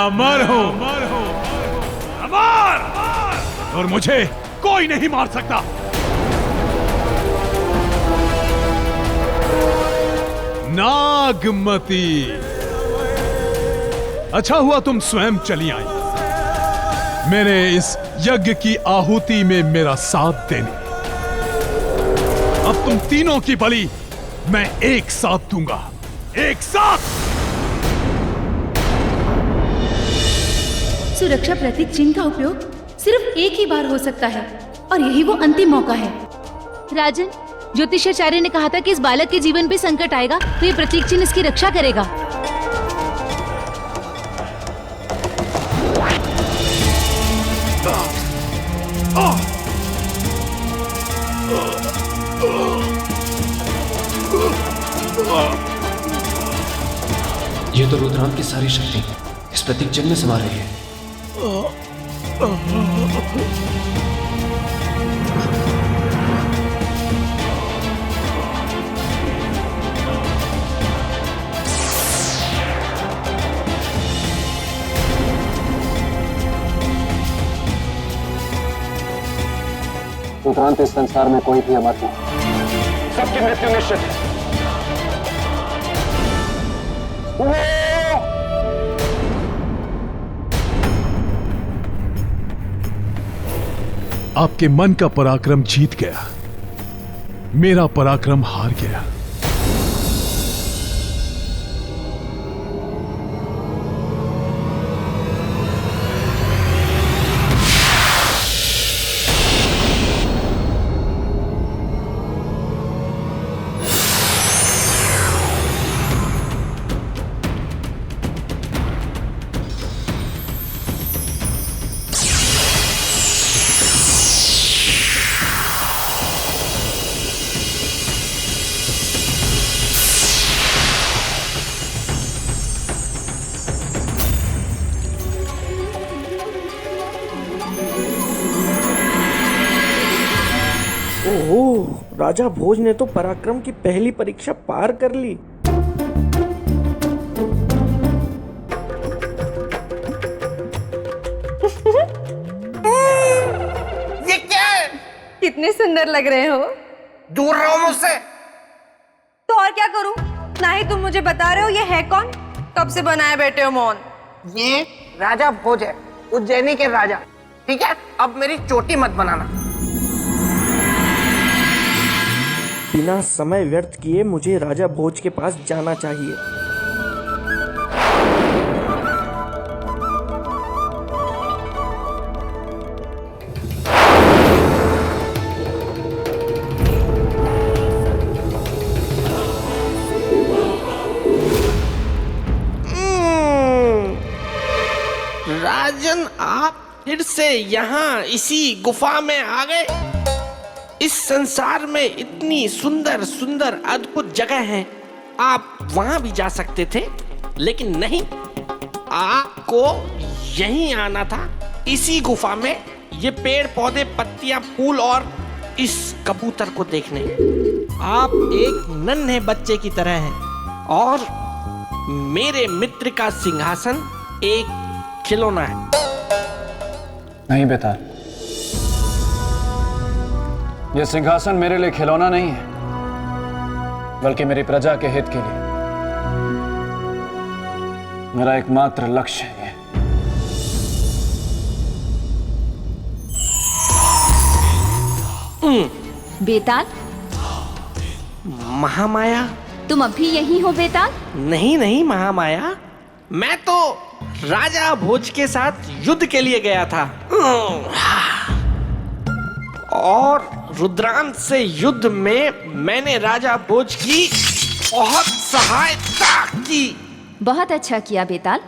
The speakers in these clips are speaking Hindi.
अमर हूं, अमर, और मुझे कोई नहीं मार सकता। नागमती, अच्छा हुआ तुम स्वयं चली आई मेरे इस यज्ञ की आहुति में मेरा साथ देने। अब तुम तीनों की बलि मैं एक साथ दूंगा, एक साथ। सुरक्षा प्रतीक चिन्ह का उपयोग सिर्फ एक ही बार हो सकता है और यही वो अंतिम मौका है। राजन, ज्योतिषाचार्य ने कहा था कि इस बालक के जीवन पे संकट आएगा तो ये प्रतीक चिन्ह इसकी रक्षा करेगा। ये तो रुद्रांत की सारी शक्ति इस प्रतीक चिन्ह में समा रही है। रुद्रांत, इस संसार में कोई भी अमर नहीं, सबकी मृत्यु निश्चित है। आपके मन का पराक्रम जीत गया, मेरा पराक्रम हार गया। ओह, राजा भोज ने तो पराक्रम की पहली परीक्षा पार कर ली। ये क्या है? कितने सुंदर लग रहे हो। दूर रहो मुझसे। तो और क्या करूं? ना ही तुम मुझे बता रहे हो ये है कौन? कब से बनाए बैठे हो मौन? ये राजा भोज है, उज्जैनी के राजा। ठीक है, अब मेरी चोटी मत बनाना। बिना समय व्यर्थ किए मुझे राजा भोज के पास जाना चाहिए। राजन, आप फिर से यहाँ इसी गुफा में आ गए। इस संसार में इतनी सुंदर सुंदर अद्भुत जगह है, आप वहां भी जा सकते थे, लेकिन नहीं, आपको यहीं आना था, इसी गुफा में, ये पेड़ पौधे पत्तियां फूल और इस कबूतर को देखने। आप एक नन्हे बच्चे की तरह हैं और मेरे मित्र का सिंहासन एक खिलौना है। नहीं बेताल, यह सिंहासन मेरे लिए खिलौना नहीं है, बल्कि मेरी प्रजा के हित के लिए मेरा एकमात्र लक्ष्य है। बेताल, महामाया, तुम अभी यहीं हो बेताल? नहीं नहीं महामाया, मैं तो राजा भोज के साथ युद्ध के लिए गया था और रुद्रांत से युद्ध में मैंने राजा भोज की बहुत सहायता की। बहुत अच्छा किया बेताल।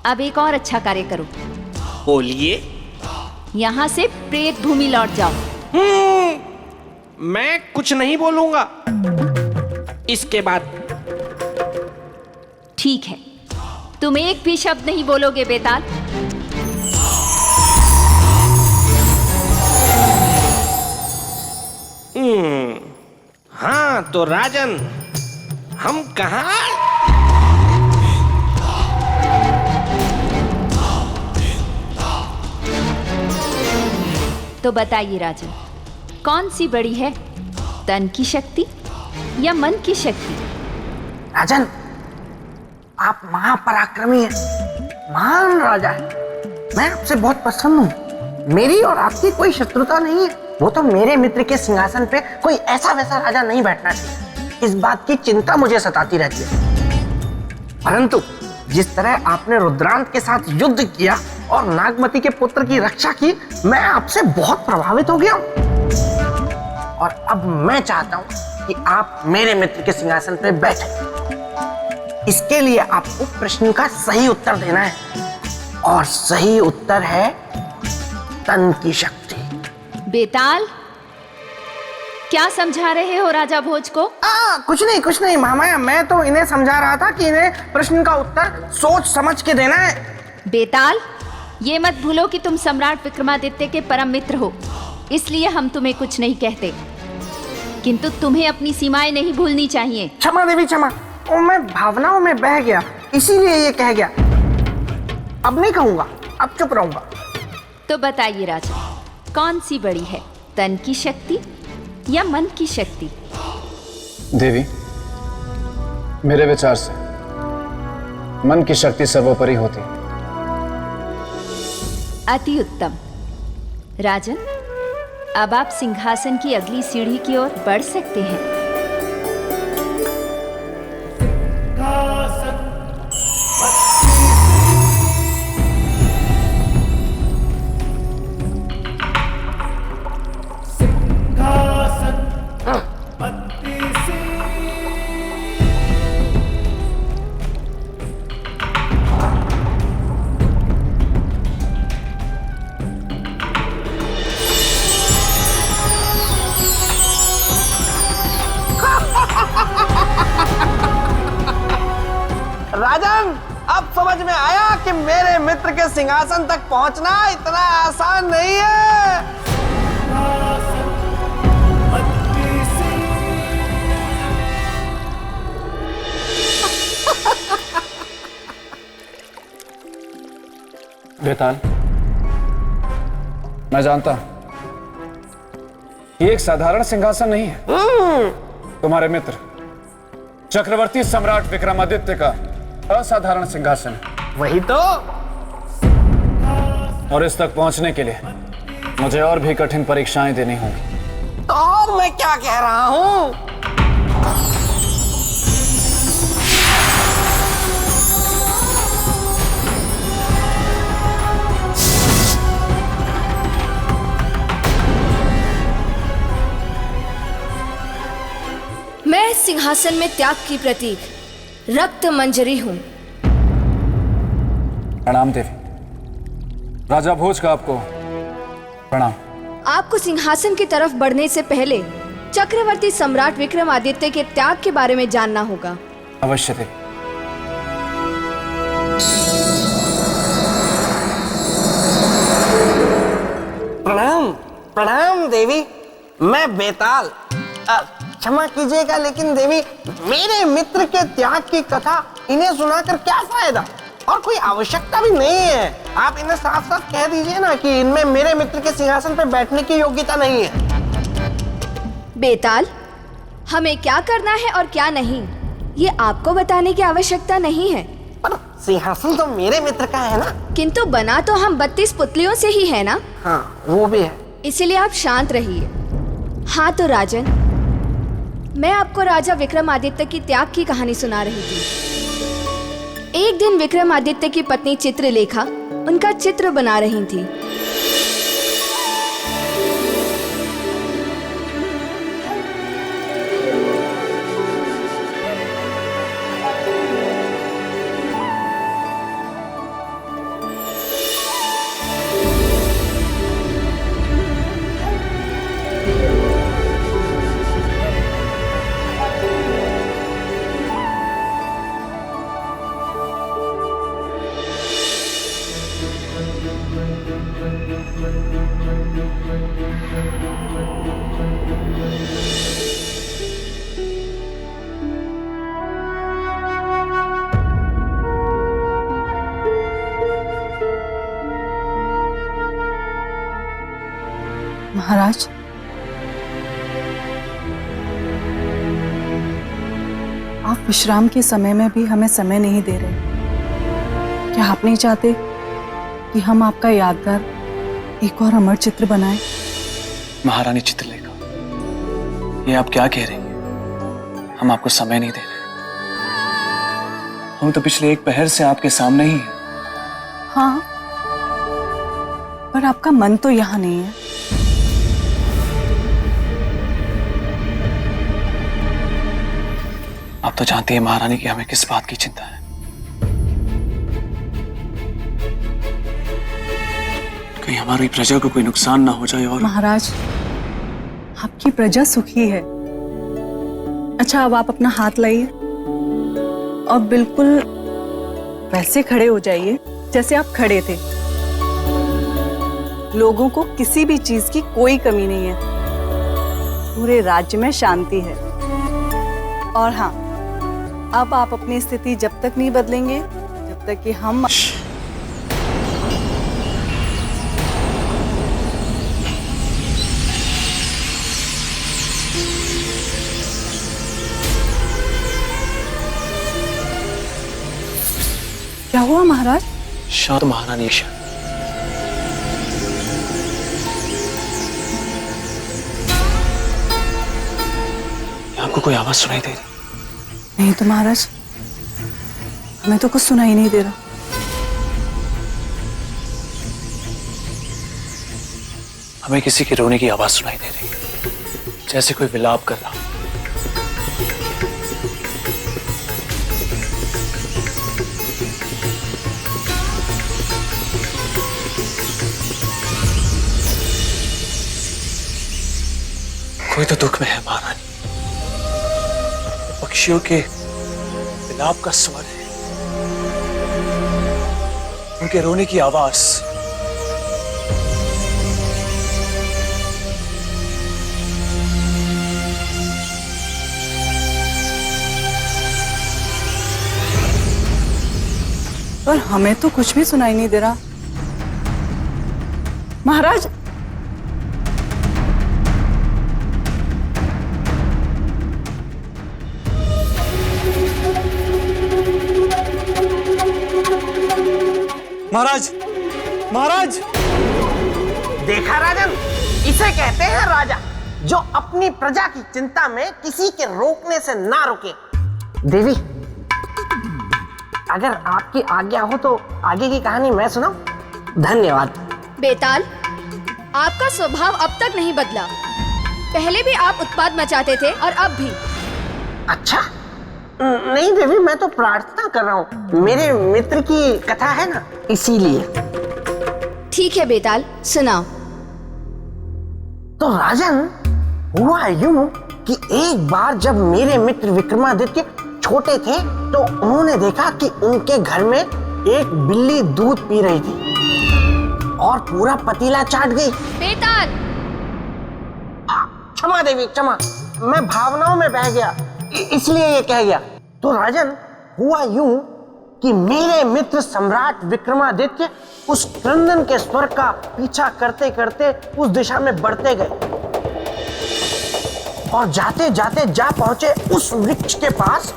अब एक और अच्छा कार्य करो। बोलिए। यहाँ से प्रेत भूमि लौट जाओ। मैं कुछ नहीं बोलूंगा इसके बाद। ठीक है, तुम एक भी शब्द नहीं बोलोगे बेताल। हाँ तो राजन, हम कहाँ? तो बताइए राजन, कौन सी बड़ी है, तन की शक्ति या मन की शक्ति? राजन, आप महापराक्रमी हैं, महान राजा हैं। मैं आपसे बहुत प्रसन्न हूँ। मेरी और आपकी कोई शत्रुता नहीं है। वो तो मेरे मित्र के सिंहासन पे कोई ऐसा वैसा राजा नहीं बैठना चाहिए, इस बात की चिंता मुझे सताती रहती है। परंतु जिस तरह आपने रुद्रांत के साथ युद्ध किया और नागमती के पुत्र की रक्षा की, मैं आपसे बहुत प्रभावित हो गया हूँ। और अब मैं चाहता हूँ कि आप मेरे मित्र के सिंहासन पे बैठे। इसके लिए आपको प्रश्न का सही उत्तर देना है, और सही उत्तर है तन की शक्ति। बेताल, क्या समझा रहे हो राजा भोज को? कुछ नहीं मामा, मैं तो इन्हें समझा रहा था कि इन्हें प्रश्न का उत्तर सोच समझ के देना है। बेताल, ये मत भूलो कि तुम सम्राट विक्रमादित्य के परम मित्र हो, इसलिए हम तुम्हें कुछ नहीं कहते, किंतु तुम्हें अपनी सीमाएं नहीं भूलनी चाहिए। क्षमा देवी क्षमा, मैं भावनाओं में बह गया, इसीलिए ये कह गया। अब नहीं कहूंगा, अब चुप रहूंगा। तो बताइए राजा, कौन सी बड़ी है, तन की शक्ति या मन की शक्ति? देवी, मेरे विचार से मन की शक्ति सर्वोपरि होती है। अति उत्तम। राजन, अब आप सिंहासन की अगली सीढ़ी की ओर बढ़ सकते हैं। राजन, अब समझ में आया कि मेरे मित्र के सिंहासन तक पहुंचना इतना आसान नहीं है। बेताल, मैं जानता हूं ये एक साधारण सिंहासन नहीं है। तुम्हारे मित्र चक्रवर्ती सम्राट विक्रमादित्य का असाधारण सिंहासन है। वही तो। और इस तक पहुंचने के लिए मुझे और भी कठिन परीक्षाएं देनी होंगी। तो और मैं क्या कह रहा हूं? मैं सिंहासन में त्याग की प्रतीक रक्त मंजरी हूं। प्रणाम देवी। राजा भोज का आपको प्रणाम। आपको सिंहासन की तरफ बढ़ने से पहले चक्रवर्ती सम्राट विक्रमादित्य के त्याग के बारे में जानना होगा। अवश्य देवी। प्रणाम प्रणाम देवी, मैं बेताल। क्षमा कीजिएगा, लेकिन देवी, मेरे मित्र के त्याग की कथा इन्हें सुनाकर क्या फायदा, और कोई आवश्यकता भी नहीं है। आप इन्हें साफ साफ कह दीजिए ना कि इनमें मेरे मित्र के सिंहासन पर बैठने की योग्यता नहीं है। बेताल, हमें क्या करना है और क्या नहीं, ये आपको बताने की आवश्यकता नहीं है। पर सिंहासन तो मेरे मित्र का है ना। किंतु बना तो हम 32 पुतलियों से ही है ना। हाँ, वो भी है। इसीलिए आप शांत रहिए। हाँ तो राजन, मैं आपको राजा विक्रमादित्य की त्याग की कहानी सुना रही थी। एक दिन विक्रमादित्य की पत्नी चित्रलेखा उनका चित्र बना रही थी। महाराज, आप विश्राम के समय में भी हमें समय नहीं दे रहे। क्या आप नहीं चाहते कि हम आपका यादगार एक और अमर चित्र बनाएं? महारानी चित्रलेखा, ये आप क्या कह रही हैं? हम आपको समय नहीं दे रहे। हम तो पिछले एक पहर से आपके सामने ही हैं। हाँ, पर आपका मन तो यहाँ नहीं है। आप तो जानती हैं महारानी कि हमें किस बात की चिंता है। कहीं हमारी प्रजा को कोई नुकसान ना हो जाए। और महाराज, आपकी प्रजा सुखी है। अच्छा, अब आप अपना हाथ लाइए और बिल्कुल वैसे खड़े हो जाइए जैसे आप खड़े थे। लोगों को किसी भी चीज की कोई कमी नहीं है। पूरे राज्य में शांति है। और हाँ, अब आप अपनी स्थिति जब तक नहीं बदलेंगे जब तक कि हम क्या हुआ महाराज? शांत महारानी शांत। आपको कोई आवाज सुनाई दे रही? नहीं तो महाराज, हमें तो कुछ सुनाई नहीं दे रहा। हमें किसी के रोने की आवाज सुनाई दे रही, जैसे कोई विलाप कर रहा। कोई तो दुख में है महारानी। पक्षियों के विलाप का स्वर है, उनके रोने की आवाज। पर हमें तो कुछ भी सुनाई नहीं दे रहा। महाराज, महाराज, महाराज! देखा राजन, इसे कहते हैं राजा, जो अपनी प्रजा की चिंता में किसी के रोकने से ना रुके। देवी, अगर आपकी आज्ञा हो तो आगे की कहानी मैं सुनाऊं? धन्यवाद। बेताल, आपका स्वभाव अब तक नहीं बदला। पहले भी आप उत्पात मचाते थे और अब भी। अच्छा, नहीं देवी, मैं तो प्रार्थना कर रहा हूँ। मेरे मित्र की कथा है ना, इसीलिए। ठीक है बेताल, सुनाओ। तो राजन, हुआ यूं कि एक बार जब मेरे मित्र विक्रमादित्य छोटे थे तो उन्होंने देखा कि उनके घर में एक बिल्ली दूध पी रही थी और पूरा पतीला चाट गई। बेताल! क्षमा देवी, क्षमा, मैं भावनाओं में बह गया, इसलिए ये कह गया। तो राजन, हुआ यूं कि मेरे मित्र सम्राट विक्रमादित्य उस क्रंदन के स्वर का पीछा करते करते उस दिशा में बढ़ते गए और जाते जाते जा पहुंचे उस वृक्ष के पास।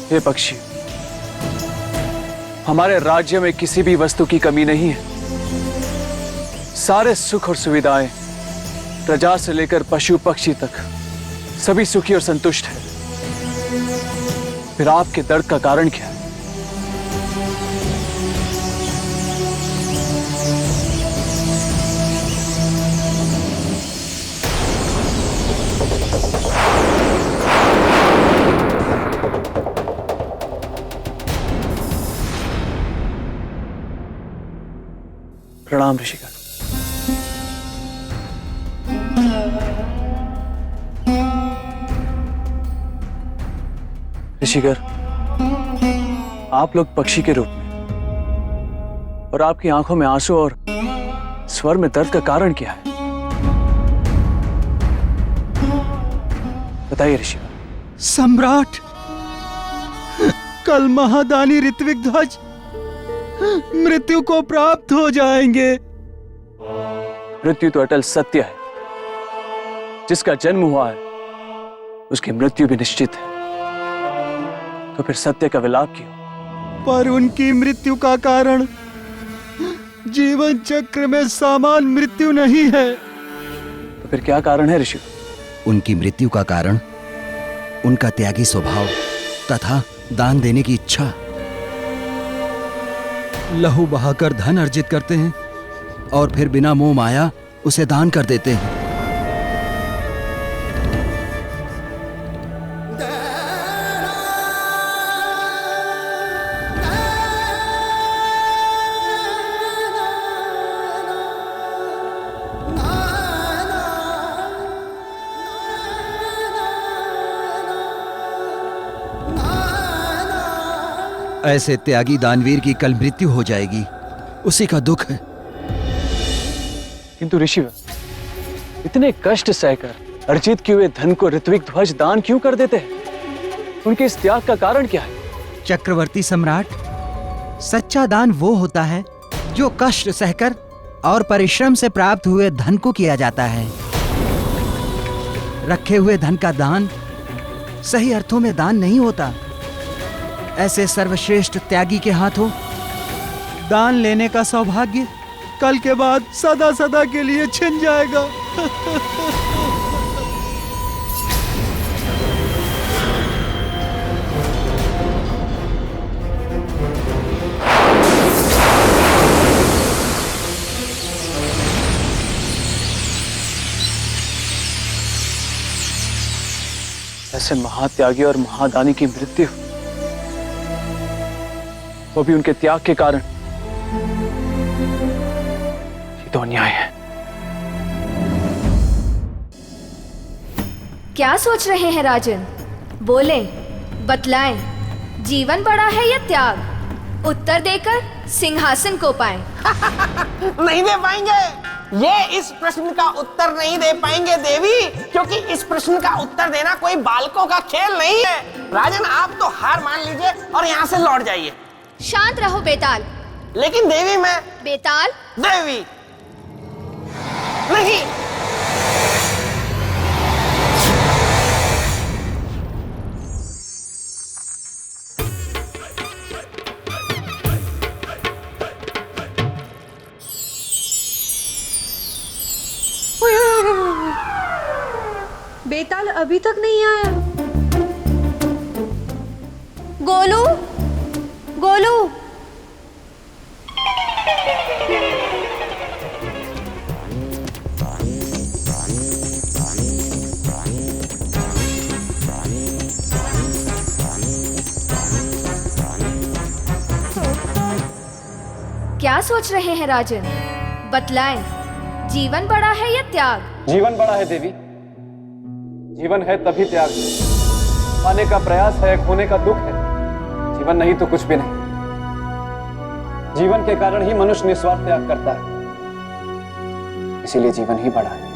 हे पक्षी, हमारे राज्य में किसी भी वस्तु की कमी नहीं है। सारे सुख और सुविधाएं, प्रजा से लेकर पशु पक्षी तक, सभी सुखी और संतुष्ट है। फिर आपके दर्द का कारण क्या है? प्रणाम ऋषिगण। ऋषिगण, आप लोग पक्षी के रूप में और आपकी आंखों में आंसू और स्वर में दर्द का कारण क्या है? बताइए ऋषिगण। सम्राट, कल महादानी ऋत्विक ध्वज मृत्यु को प्राप्त हो जाएंगे। मृत्यु तो अटल सत्य है। जिसका जन्म हुआ है उसकी मृत्यु भी निश्चित है। तो फिर सत्य का विलाप क्यों? पर उनकी मृत्यु का कारण जीवन चक्र में समान मृत्यु नहीं है। तो फिर क्या कारण है ऋषि? उनकी मृत्यु का कारण उनका त्यागी स्वभाव तथा दान देने की इच्छा। लहू बहाकर धन अर्जित करते हैं और फिर बिना मोह माया उसे दान कर देते हैं। ऐसे त्यागी दानवीर की कल मृत्यु हो जाएगी, उसी का दुख है। किंतु ऋषि, इतने कष्ट सहकर अर्जित किए हुए धन को ऋत्विक ध्वज दान क्यों कर देते हैं? उनके इस त्याग का कारण क्या है? चक्रवर्ती सम्राट, सच्चा दान वो होता है जो कष्ट सहकर और परिश्रम से प्राप्त हुए धन को किया जाता है। रखे हुए धन का दान सही अर्थों में दान नहीं होता। ऐसे सर्वश्रेष्ठ त्यागी के हाथों दान लेने का सौभाग्य कल के बाद सदा सदा के लिए छिन जाएगा। ऐसे महात्यागी और महादानी की मृत्यु, वो भी उनके त्याग के कारण, ये तो अन्याय है। क्या सोच रहे हैं राजन? बोले, बतलाएं, जीवन बड़ा है या त्याग? उत्तर देकर सिंहासन को पाएं। नहीं दे पाएंगे। ये इस प्रश्न का उत्तर नहीं दे पाएंगे देवी, क्योंकि इस प्रश्न का उत्तर देना कोई बालकों का खेल नहीं है। राजन, आप तो हार मान लीजिए और यहाँ से लौट जाइए। शांत रहो बेताल। लेकिन देवी, मैं बेताल देवी नहीं। बेताल अभी तक नहीं आया। गोलू, गोलू, क्या सोच रहे हैं राजन? बतलाएं, जीवन बड़ा है या त्याग? जीवन बड़ा है देवी। जीवन है तभी त्याग, पाने का प्रयास है, खोने का दुख है। जीवन नहीं तो कुछ भी नहीं। जीवन के कारण ही मनुष्य निस्वार्थ त्याग करता है, इसीलिए जीवन ही बड़ा है।